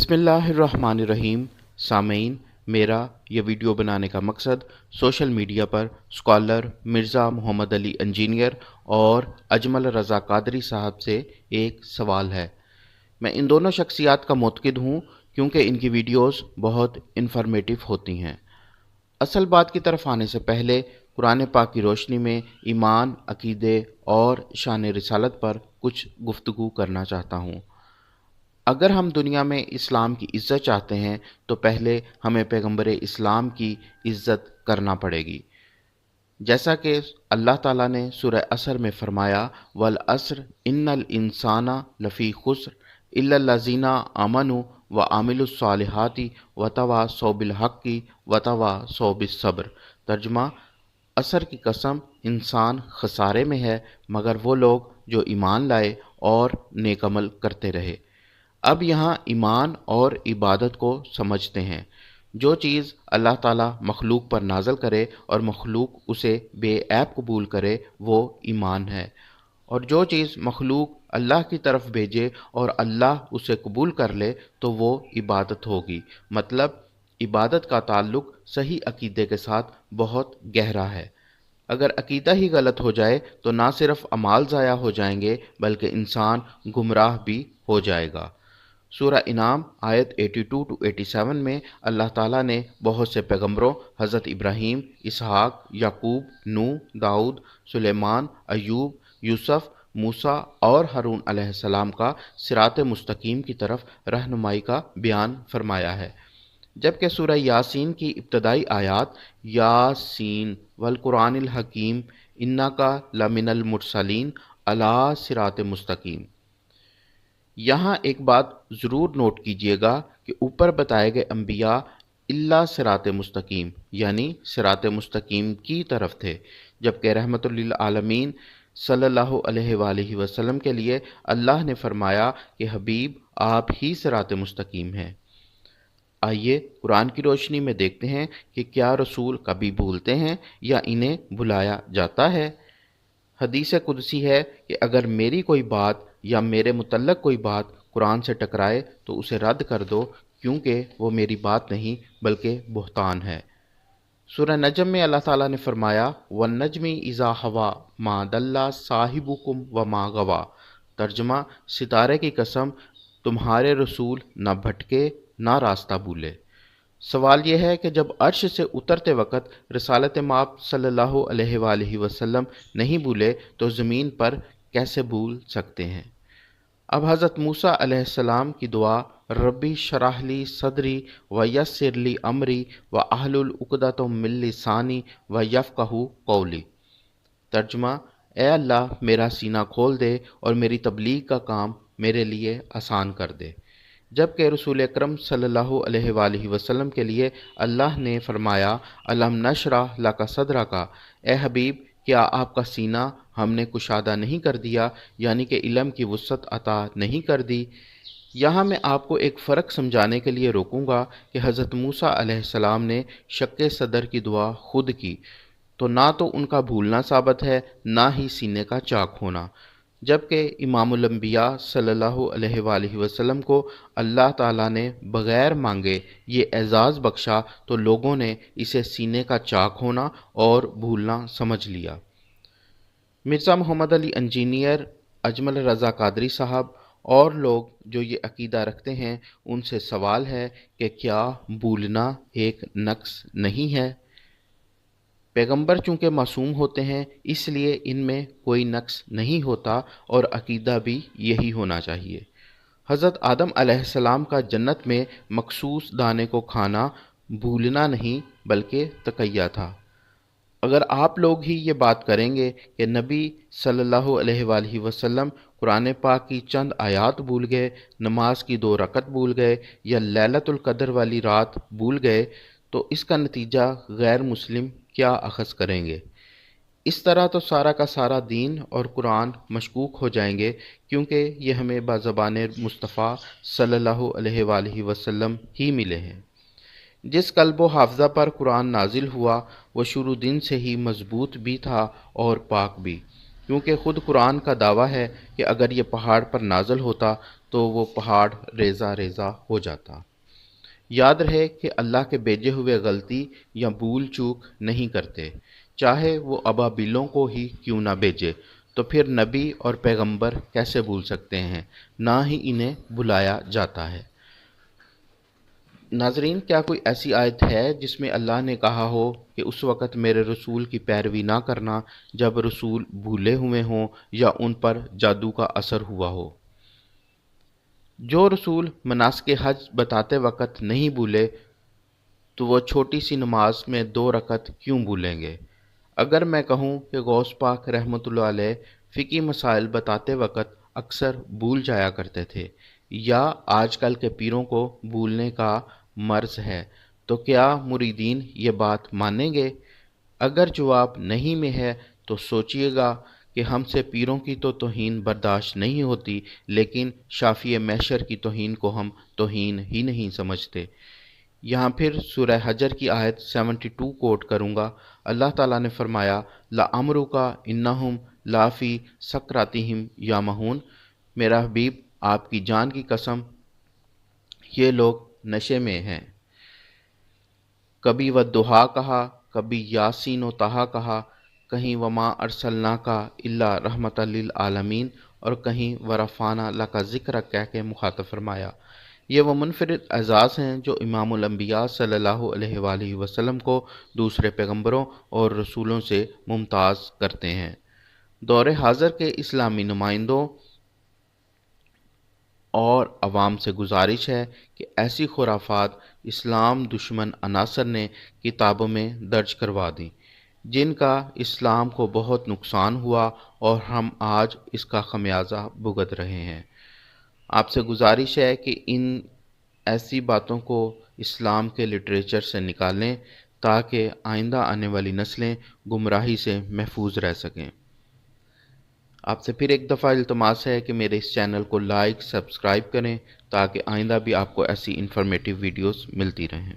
बिस्मिल्लाहिर्रहमानिर्रहीम। सामईन, मेरा ये वीडियो बनाने का मकसद सोशल मीडिया पर स्कॉलर मिर्ज़ा मोहम्मद अली इंजीनियर और अजमल रज़ा कादरी साहब से एक सवाल है। मैं इन दोनों शख्सियात का मुतक़िद हूँ क्योंकि इनकी वीडियोस बहुत इन्फॉर्मेटिव होती हैं। असल बात की तरफ आने से पहले कुरान पाक की रोशनी में ईमान, अकीदे और शान रिसालत पर कुछ गुफ्तगू करना चाहता हूँ। अगर हम दुनिया में इस्लाम की इज़्ज़त चाहते हैं तो पहले हमें पैगंबर इस्लाम की इज़्ज़त करना पड़ेगी। जैसा कि अल्लाह ताला ने सूरह असर में फरमाया, वल अस्र इन्नल इंसाना लफ़ी खुस्र इल्लल्लज़ीना आमनु व आमिलुस्सालिहाति वतवासौ बिल हक़्क़ि वतवासौ बिस्सब्र। तर्जुमा, असर की कसम, इंसान खसारे में है मगर वो लोग जो ईमान लाए और नेक अमल करते रहे। अब यहाँ ईमान और इबादत को समझते हैं। जो चीज़ अल्लाह ताला मखलूक पर नाज़ल करे और मखलूक उसे बेऐब कबूल करे वो ईमान है, और जो चीज़ मखलूक अल्लाह की तरफ भेजे और अल्लाह उसे कबूल कर ले तो वो इबादत होगी। मतलब इबादत का ताल्लुक़ सही अकीदे के साथ बहुत गहरा है। अगर अकीदा ही गलत हो जाए तो ना सिर्फ अमाल ज़ाया हो जाएंगे बल्कि इंसान गुमराह भी हो जाएगा। सूरह इनाम आयत 82 to 87 में अल्लाह ताला ने बहुत से पैगंबरों हज़रत इब्राहीम, इसहाक, याकूब, नूह, दाऊद, सुलेमान, अयूब, यूसुफ, मूसा और हारून अलैहिस्सलाम का सिरात मुस्तकीम की तरफ रहनुमाई का बयान फरमाया है। जबकि सूरह यासीन की इब्तदाई आयात यासीन वल कुरानिल हकीम इन्नका लमिनल मुरसलीन अला सिरात मुस्तकीम। यहाँ एक बात ज़रूर नोट कीजिएगा कि ऊपर बताए गए अम्बिया इल्ला सिरात मुस्तकीम यानी सिरात मुस्तकीम की तरफ थे, जबकि रहमतुल लिल आलमीन सल्लल्लाहु अलैहि वसल्लम के लिए अल्लाह ने फरमाया कि हबीब आप ही सिरात मुस्तकीम हैं। आइए कुरान की रोशनी में देखते हैं कि क्या रसूल कभी भूलते हैं या इन्हें भुलाया जाता है। हदीस कुदसी है कि अगर मेरी कोई बात या मेरे मुतल्लक कोई बात कुरान से टकराए तो उसे रद्द कर दो, क्योंकि वो मेरी बात नहीं बल्कि बुहतान है। सूरह नजम में अल्लाह ताला ने फरमाया, वन नजमी इज़ा हवा मा दल्ला साहिबुकुम व मा गवा। तर्जुमा, सितारे की कसम, तुम्हारे रसूल न भटके ना रास्ता भूले। सवाल यह है कि जब अर्श से उतरते वक़्त रिसालत माप सल्लल्लाहु अलैहि वसल्लम नहीं भूले तो ज़मीन पर कैसे भूल सकते हैं। अब हज़रत मूसा अलैहिस्सलाम की दुआ, रब्बी शराहली सदरी व यस्सिरली अमरी व अहलुल उक़दतम मिन लिसानी व यफ़क़हू क़ौली। तर्जुमा, ए अल्लाह मेरा सीना खोल दे और मेरी तबलीग का काम मेरे लिए आसान कर दे। जबकि रसूल अकरम सल्लल्लाहु अलैहि वसल्लम के लिए अल्लाह ने फरमाया, अलम नशरह लका सदरका। ए हबीब, क्या आपका सीना हमने कुशादा नहीं कर दिया, यानी कि इल्म की वुसअत अता नहीं कर दी। यहाँ मैं आपको एक फ़र्क समझाने के लिए रोकूँगा कि हज़रत मूसा अलैहिस्सलाम ने शक्के सदर की दुआ खुद की, तो ना तो उनका भूलना साबित है ना ही सीने का चाक होना। जबकि इमामुल अंबिया सल्लल्लाहु अलैहि वसल्लम को अल्लाह ताला ने बग़ैर मांगे ये एज़ाज़ बख्शा तो लोगों ने इसे सीने का चाक होना और भूलना समझ लिया। मिर्ज़ा मोहम्मद अली इंजीनियर, अजमल रज़ा कादरी साहब और लोग जो ये अकीदा रखते हैं उनसे सवाल है कि क्या भूलना एक नक्स नहीं है। पैगंबर चूँकि मासूम होते हैं इसलिए इनमें कोई नक्स नहीं होता और अकीदा भी यही होना चाहिए। हज़रत आदम अलैहिस्सलाम का जन्नत में मखसूस दाने को खाना भूलना नहीं बल्कि तक़िया था। अगर आप लोग ही ये बात करेंगे कि नबी सल्लल्लाहु अलैहि वसल्लम कुरान पाक की चंद आयात भूल गए, नमाज की 2 रकत भूल गए या लैलतुल कद्र वाली रात भूल गए, तो इसका नतीजा गैर मुस्लिम क्या अखज़ करेंगे। इस तरह तो सारा का सारा दीन और कुरान मशकूक हो जाएंगे, क्योंकि ये हमें बाज़बान मुस्तफ़ा सल्लल्लाहु अलैहि वसल्लम ही मिले हैं। जिस कल्ब व हाफ़ज़ा पर कुरान नाजिल हुआ वह शुरू दिन से ही मज़बूत भी था और पाक भी, क्योंकि ख़ुद कुरान का दावा है कि अगर ये पहाड़ पर नाजिल होता تو وہ پہاڑ ریزہ ریزہ ہو جاتا۔ یاد رہے کہ اللہ کے بھیجے ہوئے غلطی یا بھول چوک نہیں کرتے، چاہے وہ ابابیلوں کو ہی کیوں نہ بھیجے، تو پھر نبی اور پیغمبر کیسے بھول سکتے ہیں؟ نہ ہی انہیں بھلایا جاتا ہے۔ ناظرین، کیا کوئی ایسی آیت ہے جس میں اللہ نے کہا ہو کہ اس وقت میرے رسول کی پیروی نہ کرنا جب رسول بھولے ہوئے ہوں یا ان پر جادو کا اثر ہوا ہو؟ جو رسول مناسک حج بتاتے وقت نہیں بھولے تو وہ چھوٹی سی نماز میں 2 رکعت کیوں بھولیں گے؟ اگر میں کہوں کہ غوث پاک رحمۃ اللہ علیہ فقی مسائل بتاتے وقت اکثر بھول جایا کرتے تھے، یا آج کل کے پیروں کو بھولنے کا مرض ہے، تو کیا مریدین یہ بات مانیں گے؟ اگر جواب نہیں میں ہے تو سوچئے گا کہ ہم سے پیروں کی تو توہین برداشت نہیں ہوتی، لیکن شافی محشر کی توہین کو ہم توہین ہی نہیں سمجھتے۔ یہاں پھر سورہ حجر کی آیت 72 کوٹ کروں گا۔ اللہ تعالیٰ نے فرمایا، لَعَمْرُکَ إِنَّهُمْ لَفِی سَکْرَتِہِمْ یَعْمَہُونَ، میرا حبیب آپ کی جان کی قسم یہ لوگ نشے میں ہیں۔ کبھی وَالضُّحیٰ کہا، کبھی یاسین و طٰہٰ کہا، کہیں وَمَا أَرْسَلْنَاکَ إِلَّا رَحْمَةً لِّلْعَالَمِینَ، اور کہیں وَرَفَعْنَا لَکَ ذِکْرَکَ کہہ کے مخاطب فرمایا۔ یہ وہ منفرد اعزاز ہیں جو امام الانبیاء صلی اللہ علیہ وآلہ وسلم کو دوسرے پیغمبروں اور رسولوں سے ممتاز کرتے ہیں۔ دور حاضر کے اسلامی نمائندوں اور عوام سے گزارش ہے کہ ایسی خرافات اسلام دشمن عناصر نے کتابوں میں درج کروا دیں، جن کا اسلام کو بہت نقصان ہوا اور ہم آج اس کا خمیازہ بھگت رہے ہیں۔ آپ سے گزارش ہے کہ ان ایسی باتوں کو اسلام کے لٹریچر سے نکالیں تاکہ آئندہ آنے والی نسلیں گمراہی سے محفوظ رہ سکیں۔ آپ سے پھر ایک دفعہ التماس ہے کہ میرے اس چینل کو لائک، سبسکرائب کریں تاکہ آئندہ بھی آپ کو ایسی انفارمیٹیو ویڈیوز ملتی رہیں۔